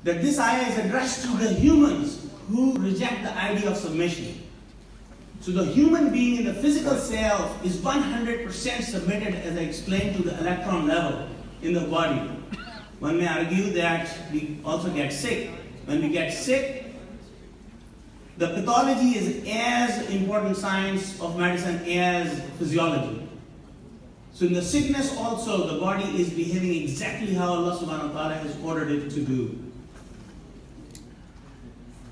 that this ayah is addressed to the humans who reject the idea of submission. So the human being in the physical self is 100% submitted, as I explained, to the electron level in the body. One may argue that we also get sick. When we get sick, the pathology is as important science of medicine as physiology. So in the sickness also, the body is behaving exactly how Allah subhanahu wa ta'ala has ordered it to do.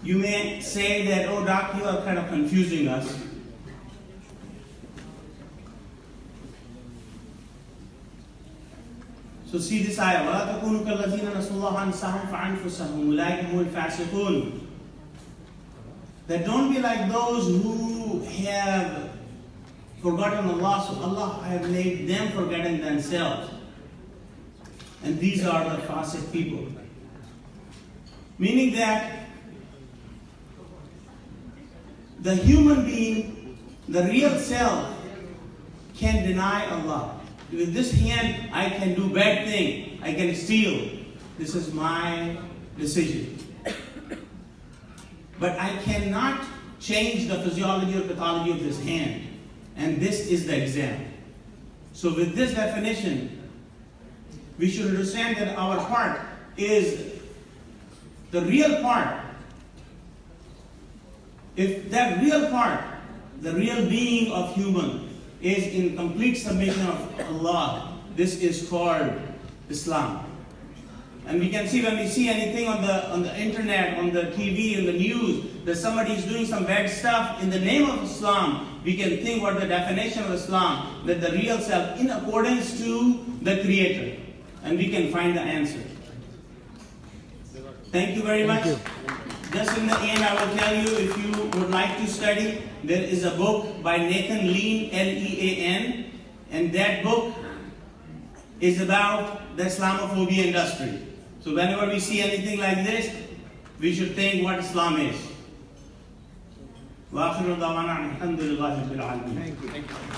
You may say that, oh doc, you are kind of confusing us. So see this ayah, وَلَا تَكُونُوا كَالَّذِينَ نَسُوا اللَّهَ أَنسَاهُمْ فَأَنفُسَهُمْ أُولَٰئِكَ هُمُ الْفَاسِقُونَ. That don't be like those who have forgotten Allah, so Allah have made them forgetting themselves. And these are the fasiq people. Meaning that the human being, the real self, can deny Allah. With this hand, I can do bad thing. I can steal. This is my decision. But I cannot change the physiology or pathology of this hand. And this is the exam. So with this definition, we should understand that our part is the real part. If that real part, the real being of human, is in complete submission of Allah, this is called Islam. And we can see when we see anything on the internet, on the TV, in the news, that somebody is doing some bad stuff in the name of Islam, we can think what the definition of Islam, that the real self in accordance to the Creator. And we can find the answer. Thank you very much. Just in the end, I will tell you, if you would like to study, there is a book by Nathan Lean, L-E-A-N, and that book is about the Islamophobia industry. So whenever we see anything like this, we should think what Islam is. Thank you.